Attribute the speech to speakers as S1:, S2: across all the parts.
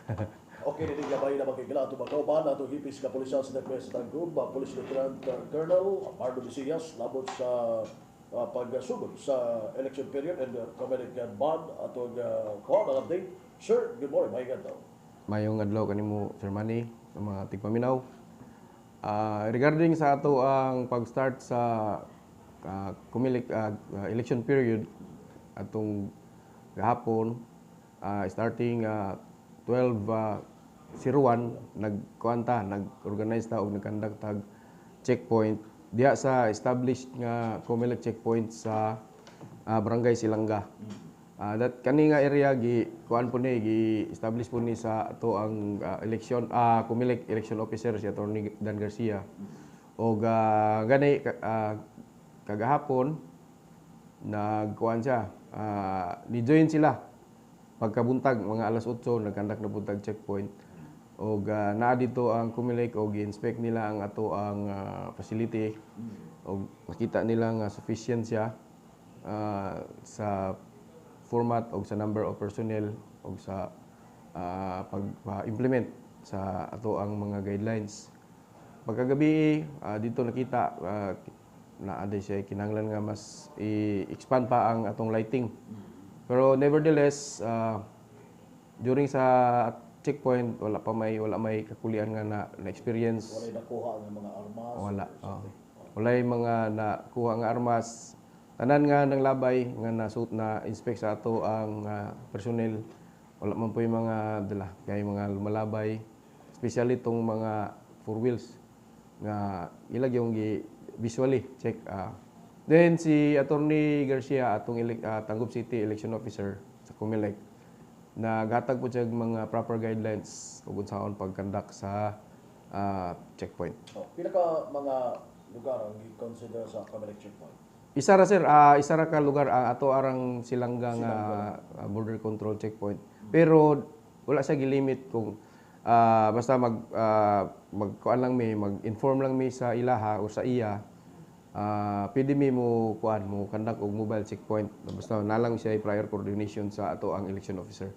S1: Okay, hindi gabay na makikila ito magkauban na itong hipis ka pulisyan sa Dagmes sa Tagum, Police Lieutenant Colonel Marlo Dicillas, labot sa pagsugod sa election period and American bond atong mga update. Sir, good morning, may gantaw.
S2: Mayong adlaw kanimo Sir Manny sa mga tigpaminaw. Regarding sa ato ang pag-start sa kumilik election period atong gahapon starting 12:01 nag-organize ta og nag-conduct tag checkpoint diha sa established nga Comelec checkpoint sa Barangay Silangga. That kani nga area gi kuan po ni gi establish po ni sa ato ang election Comelec election officer si Attorney Dan Garcia. Og gani kagahapon nagkuan siya ni-join sila pagkabuntag mga alas 8 nagkandak na buntag checkpoint og naa dito ang Comelec og inspect nila ang ato ang facility og nakita nila nga sufficient siya sa format og sa number of personnel og sa pag-implement sa ato ang mga guidelines. Pagkagabi dito nakita na aday siya kinahanglan nga mas i-expand pa ang atong lighting. Pero nevertheless, during sa checkpoint wala may kakulian nga na experience.
S1: Wala nakuha ng mga armas.
S2: Wala. Wala yung mga nakuha nga armas. Tanan nga ng labay nga na inspect sa ato ang personnel. Wala man po yung mga dala kay mga lumalabay, especially itong mga four wheels nga ilag yung visually check. Then si Attorney Garcia atong Tangub City election officer sa Comelec naghatag po siya mga proper guidelines kung unsaon pag-conduct sa checkpoint.
S1: Pinaka mga lugar ang i-consider sa Comelec checkpoint.
S2: Isa ra sir, isa ra ka lugar ato arang Silangga nga border control checkpoint. Pero wala siya gilimit kung basta magkuan lang mag-inform lang mi sa ilaha o sa iya. Pwede mi mo conduct og mobile checkpoint basta nalang siya prior coordination sa ato ang election officer.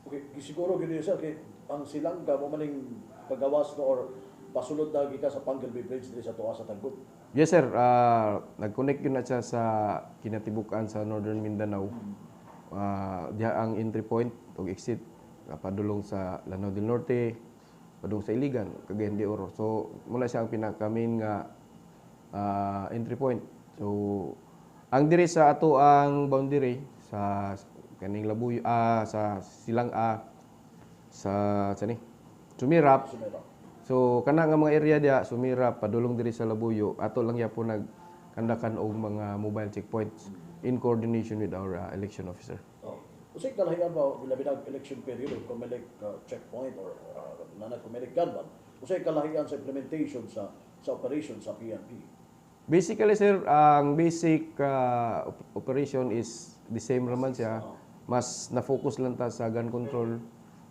S1: Okay, siguro gid sir kay ang Silangga mo maning pagawas no or pasulod na gika sa Pangalby Bridge diri sa tuwa sa Tagum.
S2: Yes sir, nag-connect yun na siya sa kinatibukan sa Northern Mindanao. Diha ang entry point o exit padulong sa Lanao del Norte, padung sa Iligan, Cagayan de Oro. So mula siya ang pinaka-main nga entry point. So ang diri sa ato ang boundary sa kaning Labuyo sa Silang sa Sumirap. So kana nga mga area dia Sumirap padulong diri sa Labuyo ato lang ya po nagkandakan og mga mobile checkpoints in coordination with our election officer.
S1: Usay kalahian ba bilabinag election period of Comelec checkpoint or nanay Comelec gunman? Usay kalahian sa implementation sa operation sa PNP?
S2: Basically sir, ang basic operation is the same raman siya. Mas na-focus lang ta sa gun control.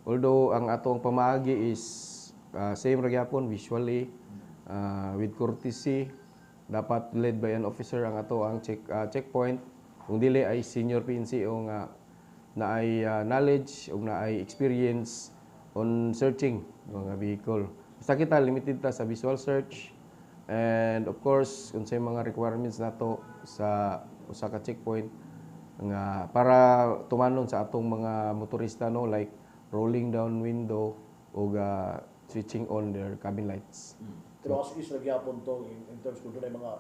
S2: Although ang atong pamaagi is same ra gyapon visually with courtesy dapat led by an officer ang ato ang checkpoint. Kung dili ay senior PNCO nga na ay knowledge o na ay experience on searching mga vehicle. Basta kita limited ta sa visual search and of course kung sa mga requirements nato sa usa ka checkpoint nga para tumanon sa atong mga motorista no like rolling down window o switching on their cabin lights.
S1: Pero as is nagyapon to in terms kung dunay mga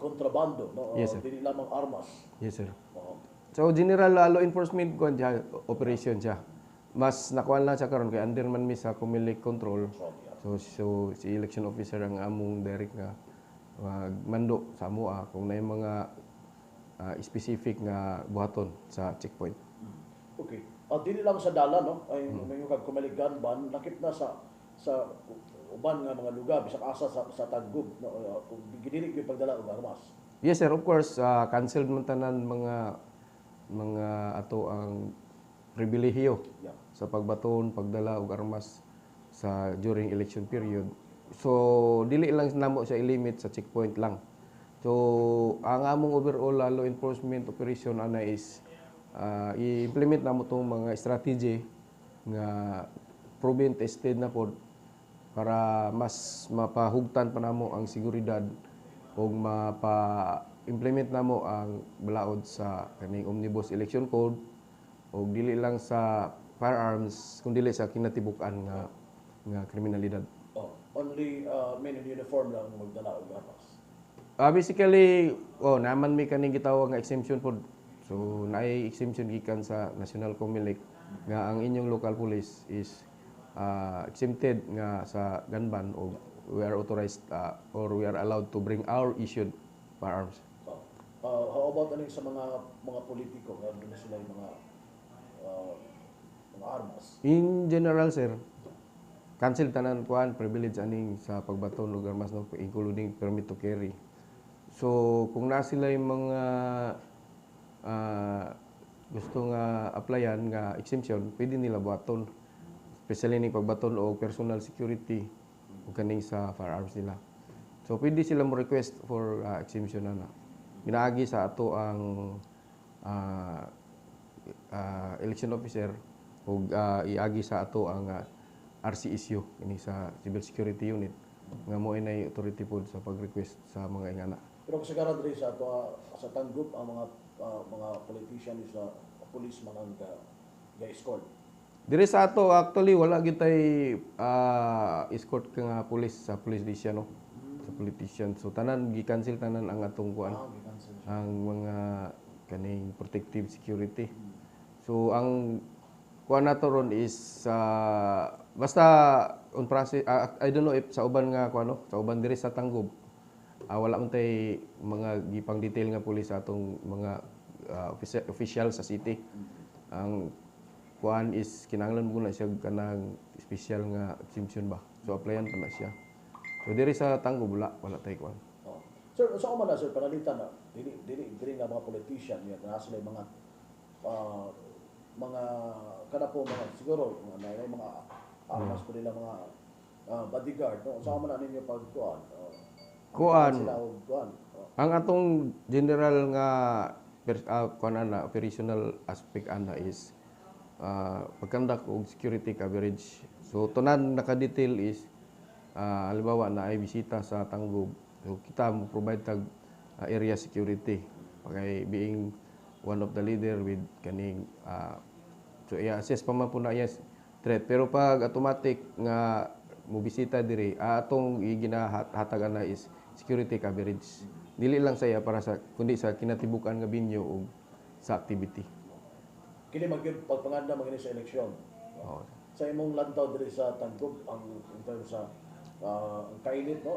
S1: kontrabando no
S2: Yes, sir.
S1: dili lamang armas.
S2: Yes sir.
S1: Oo.
S2: So general law enforcement ko siya operation siya. Mas nakuan lang siya karon kay under man mi sa Comelec control. So si election officer ang among direct nga mando sa amo kung na mga specific nga buhaton sa checkpoint.
S1: Okay. Dili lang sa dalan no ay may kag Comelec gunman nakit na sa uban nga mga lugar bisag asa sa Tagum no kung gidili gyud pagdala og armas.
S2: Yes sir, of course canceled man tanan mga ato ang pribilehiyo sa pagbaton, pagdala og armas sa during election period. So dili lang namo siya i-limit sa checkpoint lang. So ang among overall law enforcement operation ana is i-implement namo tong mga strategy nga proven tested na pod para mas mapahugtan pa namo ang seguridad o mapa-implement namo ang balaod sa kaning Omnibus Election Code o dili lang sa firearms kundi sa kinatibuk-an nga kriminalidad.
S1: Only men in uniform lang magdala og armas.
S2: Basically, naman may kaning gitawag nga exemption pod. So naay exemption gikan sa National COMELEC nga ang inyong local police is exempted nga sa gun ban o we are authorized or we are allowed to bring our issued firearms.
S1: How about aning sa mga politiko nga doon sila yung mga armas?
S2: In general, sir, cancel tanan kuan privilege aning sa pagbaton og armas no including permit to carry. So kung na sila yung mga gusto nga applyan nga exemption, pwede nila buhaton. Especially ni pagbaton o personal security o kaning sa firearms nila. So pwede sila mo request for exemption na. Ginaagi sa ato ang election officer o iagi sa ato ang RCSU kini sa Civil Security Unit nga mo inay authority pod sa pag-request sa mga ingana.
S1: Pero kasagaran diri sa ato sa Tanggup ang mga politician is police man ang ga-escort.
S2: Diri sa ato actually wala gyud tay escort ka nga pulis sa police station no. Sa politician. So tanan gi-cancel tanan ang atong kuan. Ang mga kaning protective security. So ang kuan nato ron is basta on process I don't know if sa uban nga kuan no, sa uban diri sa Tanggob wala man tay mga gipang detail nga pulis sa atong mga official sa city. Ang kuan is kinahanglan mo na siya kanang special nga exemption ba. So applyan pa na siya. So diri sa Tanggob wala tay kuan.
S1: Sir, sa man na sir panalitan na dili nga mga politician yan na sila mga kada po mga siguro mga armas po nila mga bodyguard no. Sa man na ninyo pagkuan. Ang
S2: atong general nga operational aspect ana is pagkandak og security coverage. So tunan naka-detail is halimbawa na ay bisita sa Tanggob. So kita mo provide tag area security. Okay, being one of the leader with kaning so i-assess pa man po na yes threat. Pero pag automatic nga mo bisita diri atong ginahatagan na is security coverage. Dili lang saya para sa kundi sa kinatibukan nga binyo o sa activity.
S1: Kini magyud pagpanganda magini sa eleksyon. Sa imong lantaw diri sa Tanggob ang in terms sa kainit no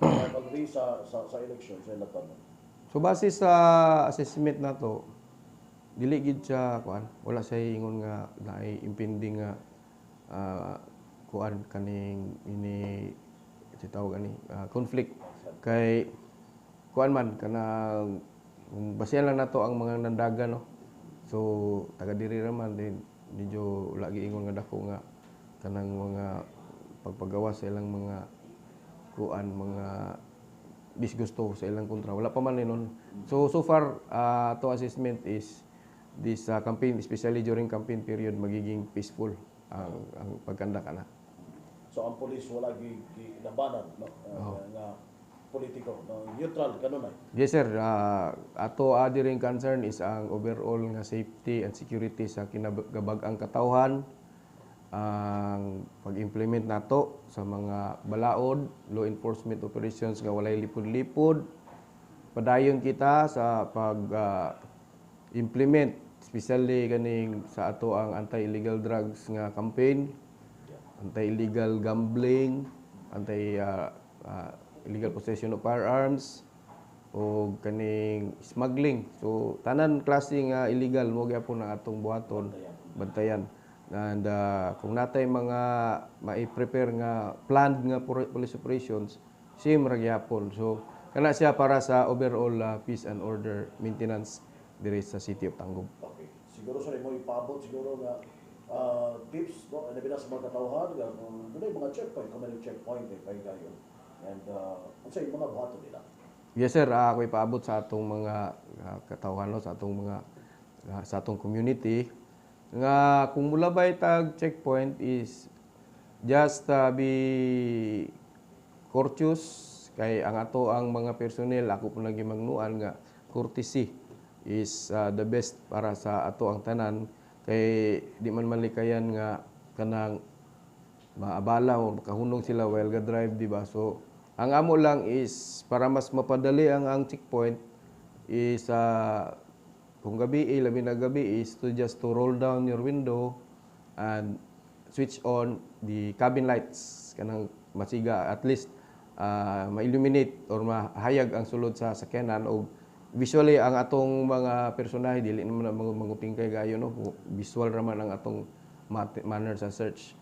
S1: pag-agree sa eleksyon sa lantaw.
S2: So base sa assessment nato dili gid siya kuan wala say ingon nga naay impending nga kuan kaning ini tawag ani conflict kay kuan man kanang basehan lang nato ang mga nandagan no. So taga diri ra man din medyo lagi ingon nga dako nga kanang mga pagpagawa sa ilang mga kuan mga disgusto sa ilang kontra wala pa man nun. So far to assessment is this campaign especially during campaign period magiging peaceful ang pagkandak ana.
S1: So ang pulis wala gilabanan nga politiko neutral kanunay.
S2: Yes sir, ato ring concern is ang overall nga safety and security sa kinabag-ang katawhan, ang pag-implement nato sa mga balaod, law enforcement operations nga walay lipod-lipod. Padayon kita sa pag-implement especially kaning sa ato ang anti-illegal drugs nga campaign, anti-illegal gambling, illegal possession of firearms o kaning smuggling. So tanan klase nga illegal mo gyapon ang atong buhaton bantayan. And kung natay mga mai-prepare nga planned nga police operations, same ra gyapon. So kana siya para sa overall peace and order maintenance diri sa City of Tanggob.
S1: Okay. Siguro sa mo ipaabot siguro nga tips no ana sa mga katawhan nga dunay mga checkpoint, common checkpoint kay gayon. And unsay mga buhaton nila?
S2: Yes sir, ako ipaabot sa atong mga katawhan no, sa atong mga sa atong community Nga kung mula ba tag checkpoint is just be courteous kay ang ato ang mga personnel ako po lagi magnuan nga courtesy is the best para sa ato ang tanan kay di man malikayan nga kanang maabala o makahunong sila while ga drive, di ba? So ang amo lang is para mas mapadali ang checkpoint is kung gabi, labi na gabi is just to roll down your window and switch on the cabin lights kanang masiga at least ma-illuminate or mahayag ang sulod sa sakyanan o visually ang atong mga personahe dili naman na manguping kay gayo no visual raman ang atong manner sa search.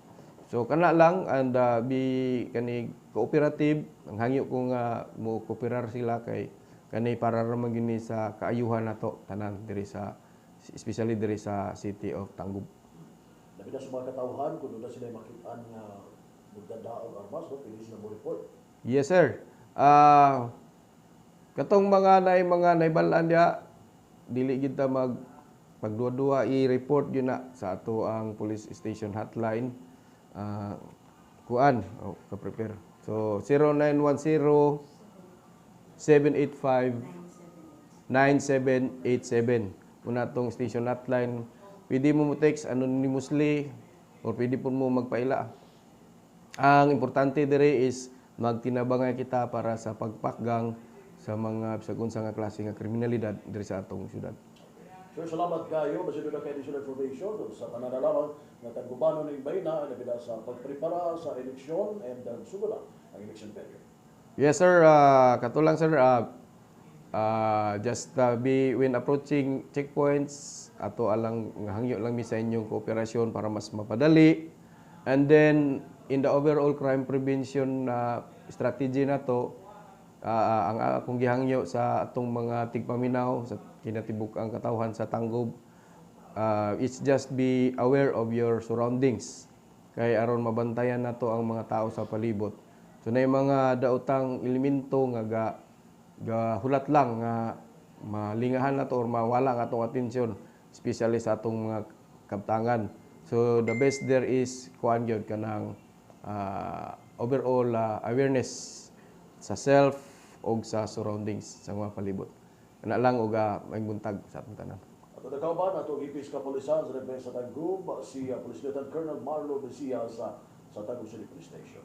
S2: So kana lang and be kani cooperative ang hangyo ko nga mo kooperar sila kay kani para raman gini sa kaayuhan nato tanan diri sa especially diri sa city of Tangub.
S1: Labi na sa mga katawhan, kung doon na sila makitaan nga magdadaog armas, no? Pwede sila mo report.
S2: Yes sir. Katong mga naibalaan dia dili gid ta pagduwa-duwa i-report yun na sa ato ang police station hotline. Kuan ka-prepare. So 0910 785 9787 una tong station hotline. Pwede mo text anonymously or pwede po mo magpaila. Ang importante dire is magtinabangay kita para sa pagpakgang sa mga sagun sa nga klase nga kriminalidad diri sa atong syudad.
S1: Sir, salamat kayo. Basta doon na kayo additional information sa pananalaman na tagubano ng bayna na bila sa pagprepara sa eleksyon and sugod na ang election period.
S2: Yes sir, katulang sir, just be when approaching checkpoints ato alang hangyo lang mi sa inyong kooperasyon para mas mapadali. And then in the overall crime prevention strategy nato ang akong gihangyo sa atong mga tigpaminaw sa kinatibuk-ang katawhan sa Tangub it's just be aware of your surroundings kay aron mabantayan nato ang mga tao sa palibot. So na mga daotang elemento nga hulat lang nga malingahan nato or mawala ang atong atensyon especially sa atong mga kabtangan. So the best there is kuan gyud kanang overall awareness sa self o sa surroundings sa mga palibot. Kana lang og may buntag sa atong tanan.
S1: At ito ba na itong ipis kapulisan sa Repesa Tangub, si Police Lieutenant Colonel Marlo Mesias sa Tangub City Police Station.